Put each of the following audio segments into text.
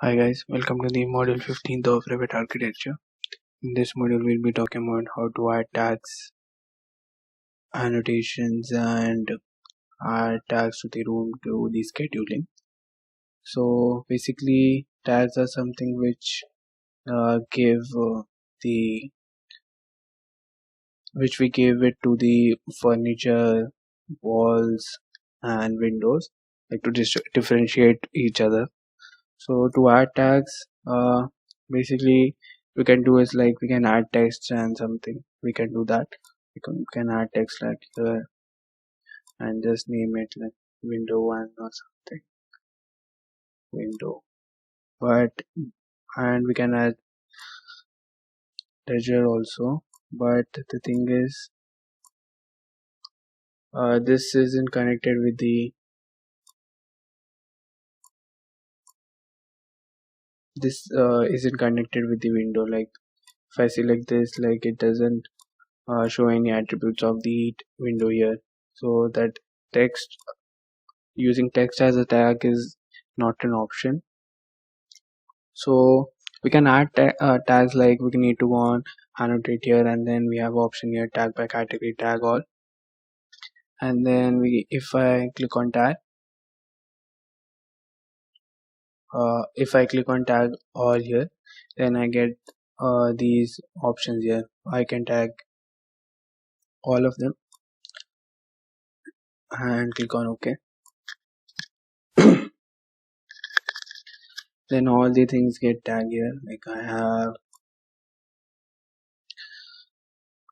Hi guys, welcome to the module 15th of Revit architecture. In this module we'll be talking about how to add tags, annotations and add tags to the room to the scheduling. So basically tags are something which give which we give it to the furniture, walls and windows, like to differentiate each other. So to add tags, basically we can do is like we can add text and something. We can do that. We can add text like here and just name it like window one or something. Window. But and we can add ledger also. But the thing is, this isn't connected with the window. Like if I select this, like it doesn't show any attributes of the window here. So that text using text as a tag is not an option. So we can add tags, like we need to go on annotate here, and then we have option here tag by category, tag all, and then if I click on tag, if I click on tag all here, then I get these options here. I can tag all of them and click on OK. Then all the things get tagged here, like I have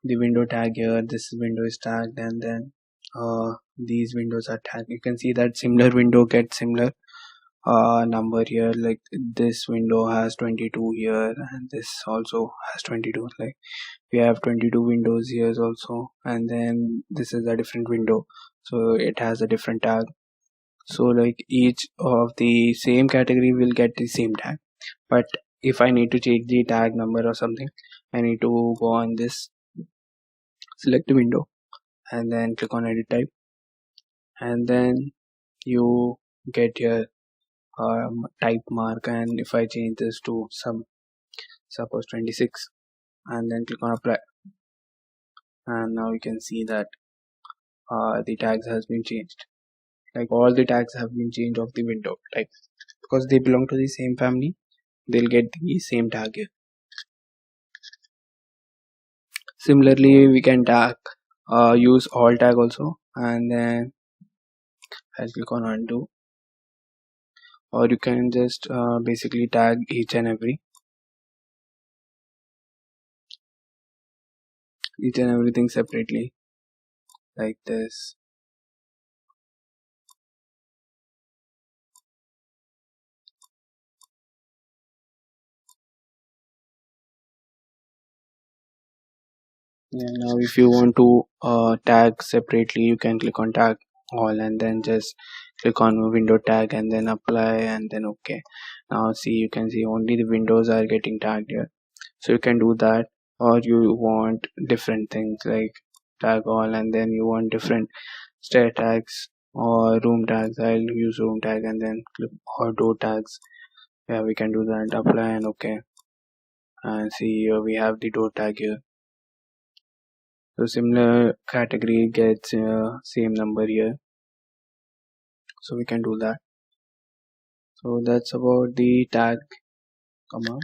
the window tag here, this window is tagged, and then these windows are tagged. You can see that similar window gets similar number here, like this window has 22 here and this also has 22. Like we have 22 windows here also, and then this is a different window, so it has a different tag. So like each of the same category will get the same tag, but if I need to change the tag number or something, I need to go on this, select the window, and then click on edit type, and then you get your type mark, and if I change this to suppose 26, and then click on apply, and now you can see that the tags has been changed. Like all the tags have been changed of the window type, because they belong to the same family, they'll get the same tag here. Similarly we can tag use all tag also, and then I'll click on undo, or you can just basically tag each and everything separately, like this. And now if you want to tag separately, you can click on tag all, and then just click on window tag and then apply, and then OK. Now see, you can see only the windows are getting tagged here. So you can do that, or you want different things like tag all, and then you want different stair tags or room tags. I'll use room tag, and then click or door tags. Yeah, we can do that. Apply and OK. And see, here we have the door tag here. So similar category gets same number here, so we can do that. So that's about the tag command.